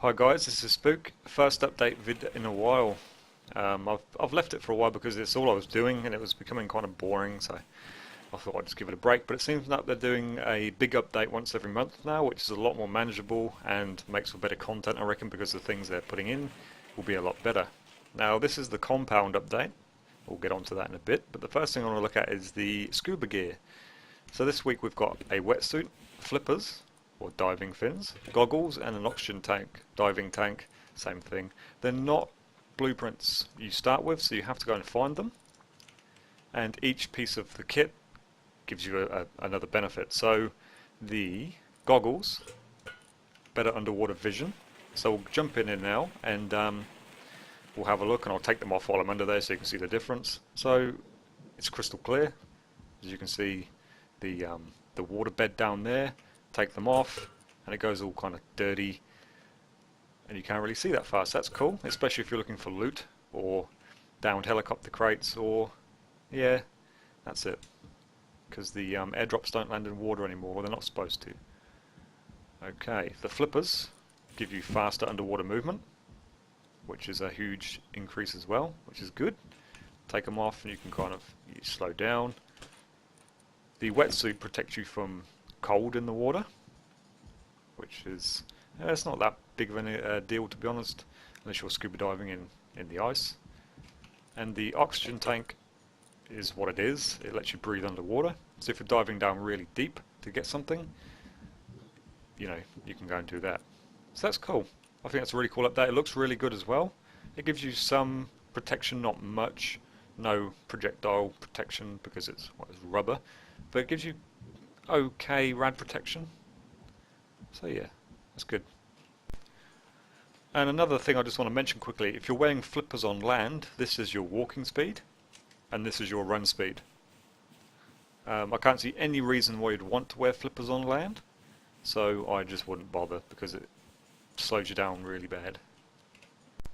Hi guys, this is Spook. First update vid in a while. I've left it for a while because it's all I was doing and it was becoming kind of boring, so I thought I'd just give it a break. But it seems that they're doing a big update once every month now, which is a lot more manageable and makes for better content, I reckon, because the things they're putting in will be a lot better. Now this is the compound update. We'll get onto that in a bit, but the first thing I want to look at is the scuba gear. So this week we've got a wetsuit, flippers, or diving fins, goggles, and an oxygen tank, diving tank, same thing. They're not blueprints you start with, so you have to go and find them. And each piece of the kit gives you another benefit. So the goggles, better underwater vision. So we'll jump in here now and we'll have a look, and I'll take them off while I'm under there so you can see the difference. So it's crystal clear, as you can see the water bed down there. Take them off and it goes all kind of dirty and you can't really see that fast. That's cool, especially if you're looking for loot or downed helicopter crates, or yeah, that's it, because the airdrops don't land in water anymore, or they're not supposed to. Okay, the flippers give you faster underwater movement, which is a huge increase as well, which is good. Take them off and you can kind of slow down. The wetsuit protects you from cold in the water, which is it's not that big of a deal, to be honest, unless you're scuba diving in the ice. And the oxygen tank is what it is. It lets you breathe underwater, so if you're diving down really deep to get something, you know, you can go and do that. So that's cool. I think that's a really cool update. It looks really good as well. It gives you some protection, not much, no projectile protection because it's rubber, but it gives you okay rad protection. So yeah, that's good. And another thing I just want to mention quickly, if you're wearing flippers on land, this is your walking speed and this is your run speed. I can't see any reason why you'd want to wear flippers on land, so I just wouldn't bother because it slows you down really bad.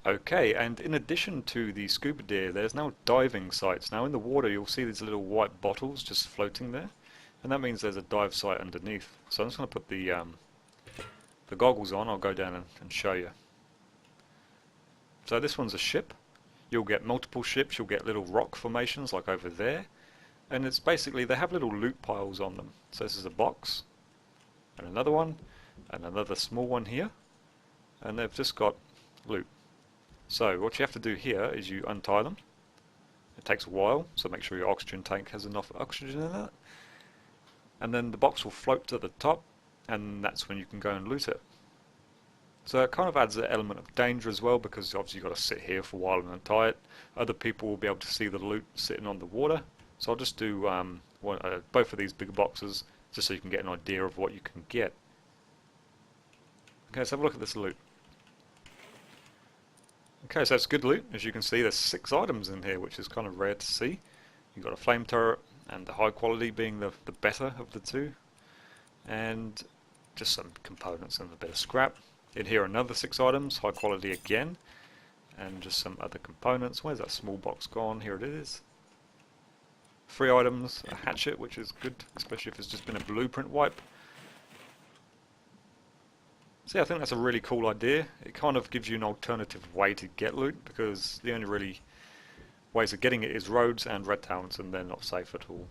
Okay, and in addition to the scuba gear, there's now diving sites. Now in the water you'll see these little white bottles just floating there, and that means there's a dive site underneath. So I'm just going to put the goggles on. I'll go down and show you. So this one's a ship. You'll get multiple ships, you'll get little rock formations like over there, and it's basically, they have little loot piles on them. So this is a box, and another one, and another small one here, and they've just got loot. So what you have to do here is you untie them. It takes a while, so make sure your oxygen tank has enough oxygen in it, and then the box will float to the top, and that's when you can go and loot it. So it kind of adds an element of danger as well, because obviously you've got to sit here for a while and untie it. Other people will be able to see the loot sitting on the water. So I'll just do both of these bigger boxes, just so you can get an idea of what you can get. Okay, let's have a look at this loot. Okay, so it's good loot. As you can see, there's 6 items in here, which is kind of rare to see. You've got a flame turret, and the high quality being the better of the two, and just some components and a bit of scrap. In here another 6 items, high quality again, and just some other components. Where's that small box gone? Here it is. 3 items, a hatchet, which is good, especially if it's just been a blueprint wipe. So yeah, I think that's a really cool idea. It kind of gives you an alternative way to get loot, because the only really ways of getting it is roads and red towns, and they're not safe at all.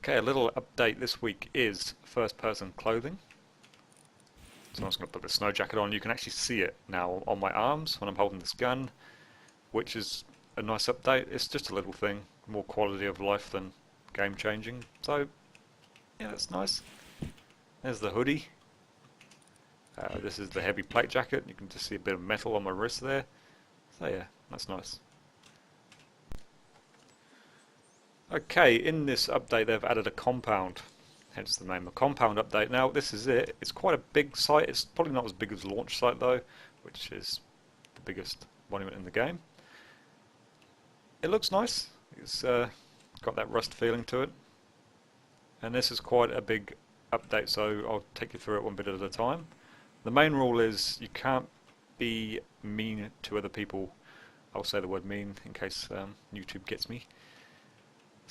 Okay, a little update this week is first person clothing. So I'm just going to put the snow jacket on. You can actually see it now on my arms when I'm holding this gun, which is a nice update. It's just a little thing, more quality of life than game changing. So yeah, that's nice. There's the hoodie. This is the heavy plate jacket. You can just see a bit of metal on my wrist there. So yeah, that's nice. Okay, in this update they've added a compound, hence the name, a compound update. Now this is it. It's quite a big site. It's probably not as big as the launch site though, which is the biggest monument in the game. It looks nice. It's got that rust feeling to it. And this is quite a big update, so I'll take you through it one bit at a time. The main rule is you can't be mean to other people. I'll say the word mean in case YouTube gets me.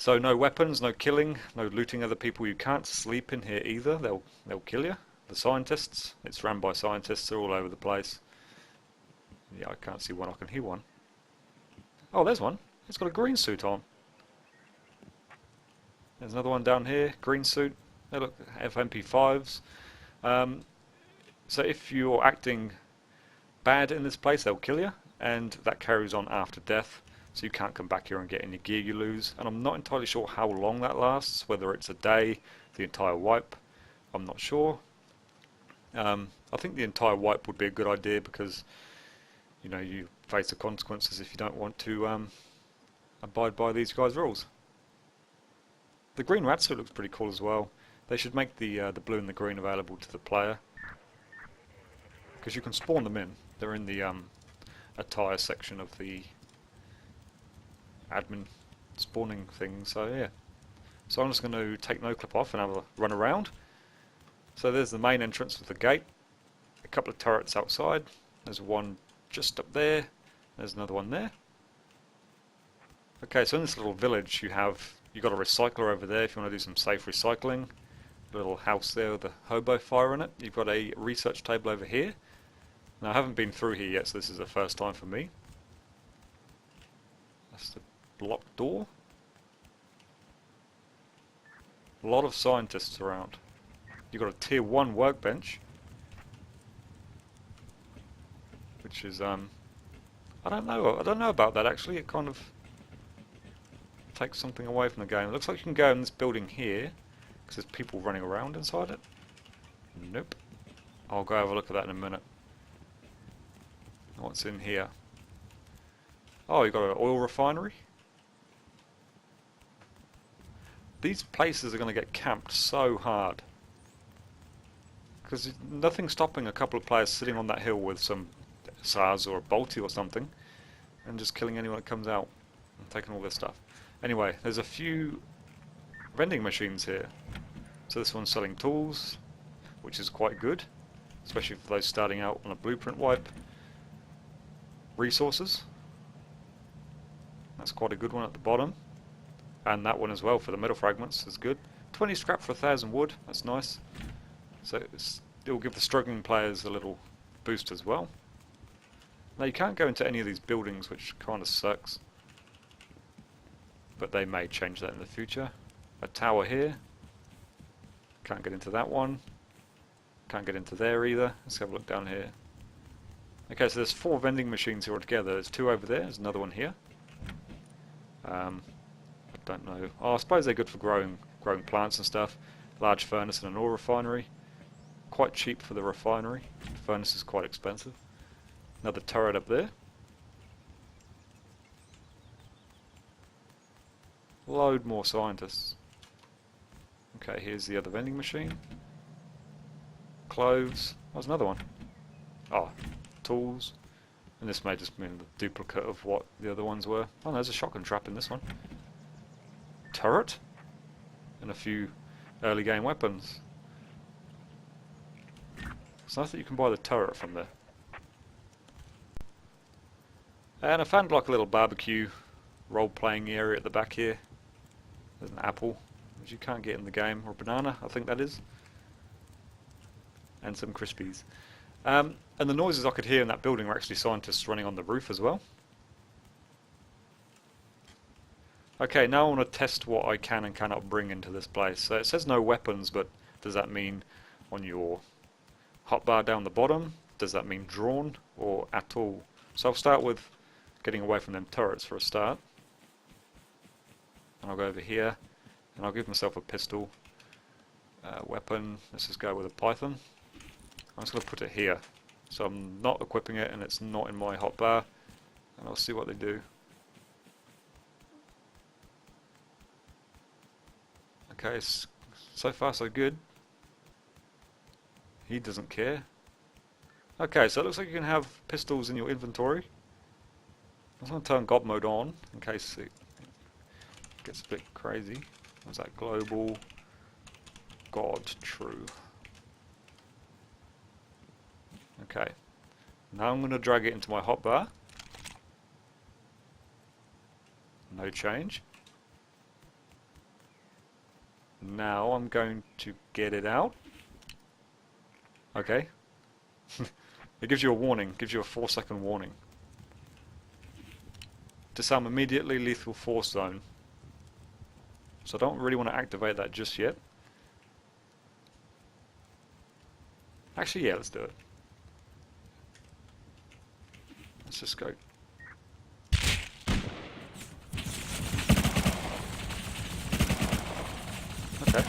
So no weapons, no killing, no looting other people. You can't sleep in here either. They'll kill you. The scientists, it's run by scientists. They're all over the place. Yeah, I can't see one. I can hear one. Oh, there's one. It's got a green suit on. There's another one down here, green suit. They look FMP5s. So if you're acting bad in this place, they'll kill you, and that carries on after death. So you can't come back here and get any gear you lose. And I'm not entirely sure how long that lasts, whether it's a day, the entire wipe. I'm not sure. I think the entire wipe would be a good idea because, you know, you face the consequences if you don't want to abide by these guys' rules. The green rat suit looks pretty cool as well. They should make the blue and the green available to the player, because you can spawn them in. They're in the attire section of the admin spawning thing, so yeah. So I'm just going to take no clip off and have a run around. So there's the main entrance with the gate, a couple of turrets outside, there's one just up there, there's another one there. Okay, so in this little village you've got a recycler over there if you want to do some safe recycling. A little house there with a hobo fire in it. You've got a research table over here. Now I haven't been through here yet, so this is the first time for me. That's the blocked door. A lot of scientists around. You've got a tier 1 workbench, which is I don't know about that actually. It kind of takes something away from the game. It looks like you can go in this building here because there's people running around inside it. Nope. I'll go have a look at that in a minute. What's in here? Oh, you've got an oil refinery. These places are going to get camped so hard, because nothing's stopping a couple of players sitting on that hill with some SARS or a Bolty or something and just killing anyone that comes out and taking all this stuff. Anyway, there's a few vending machines here. So this one's selling tools, which is quite good, especially for those starting out on a blueprint wipe. Resources, that's quite a good one at the bottom, and that one as well for the metal fragments is good. 20 scrap for 1,000 wood, that's nice. So it will give the struggling players a little boost as well. Now you can't go into any of these buildings, which kind of sucks, but they may change that in the future. A tower here, can't get into that one, can't get into there either. Let's have a look down here. Okay, so there's 4 vending machines here altogether. There's 2 over there, there's another one here. I don't know. Oh, I suppose they're good for growing plants and stuff. Large furnace and an oil refinery. Quite cheap for the refinery. The furnace is quite expensive. Another turret up there. Load more scientists. Okay, here's the other vending machine. Clothes. Oh, there's another one. Oh, tools. And this may just mean the duplicate of what the other ones were. Oh, there's a shotgun trap in this one. Turret. And a few early game weapons. It's nice that you can buy the turret from there. And I found like a little barbecue role-playing area at the back here. There's an apple, which you can't get in the game, or a banana, I think that is. And some Crispies. And the noises I could hear in that building were actually scientists running on the roof as well. Okay, now I want to test what I can and cannot bring into this place. So it says no weapons, but does that mean on your hotbar down the bottom? Does that mean drawn or at all? So I'll start with getting away from them turrets for a start. And I'll go over here and I'll give myself a pistol. Weapon, let's just go with a python. I'm just going to put it here. So I'm not equipping it and it's not in my hotbar. And I'll see what they do. Okay, so far so good. He doesn't care. Okay, so it looks like you can have pistols in your inventory. I'm going to turn God mode on in case it gets a bit crazy. What's that? Global God True. Okay, now I'm going to drag it into my hotbar. No change. Now I'm going to get it out. Okay. It gives you a warning, gives you a 4-second warning. Disarm immediately, lethal force zone. So I don't really want to activate that just yet. Actually, yeah, let's do it. Let's just go. Okay.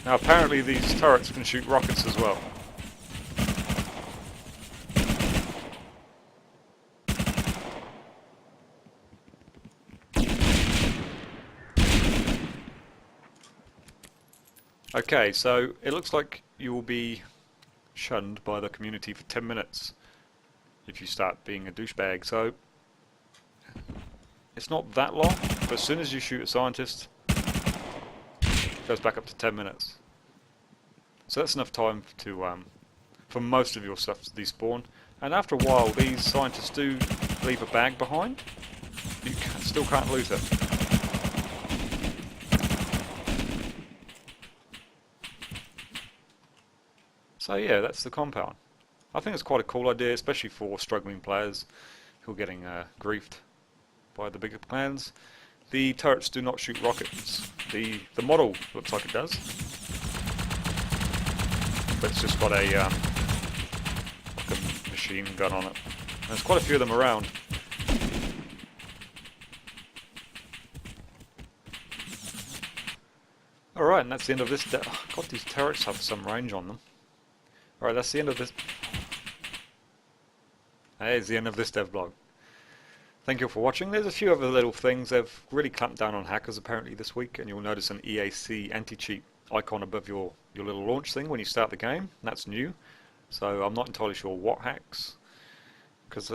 Now apparently these turrets can shoot rockets as well. Okay, so it looks like you will be shunned by the community for 10 minutes if you start being a douchebag. So it's not that long, but as soon as you shoot a scientist, it goes back up to 10 minutes. So that's enough time to for most of your stuff to despawn. And after a while, these scientists do leave a bag behind. You still can't lose it. So yeah, that's the compound. I think it's quite a cool idea, especially for struggling players who are getting griefed by the bigger clans. The turrets do not shoot rockets. The model looks like it does, but it's just got a like a machine gun on it. And there's quite a few of them around. Alright, and that's the end of this. God, these turrets have some range on them. Alright, that's the end of this. That is the end of this devlog. Thank you for watching. There's a few other little things. They've really clamped down on hackers apparently this week, and you'll notice an EAC anti-cheat icon above your little launch thing when you start the game. That's new. So I'm not entirely sure what hacks, because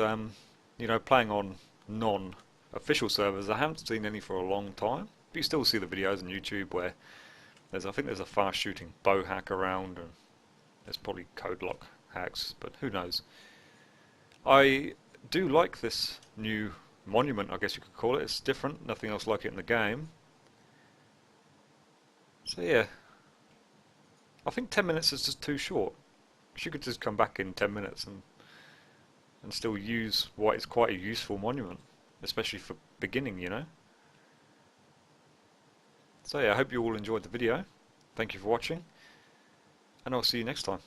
you know, playing on non-official servers, I haven't seen any for a long time. But you still see the videos on YouTube where I think there's a fast shooting bow hack around, and there's probably code lock hacks, but who knows. I do like this new monument, I guess you could call it. It's different, nothing else like it in the game. So yeah, I think 10 minutes is just too short. You could just come back in 10 minutes and still use what is quite a useful monument, especially for beginning, you know. So yeah, I hope you all enjoyed the video. Thank you for watching, and I'll see you next time.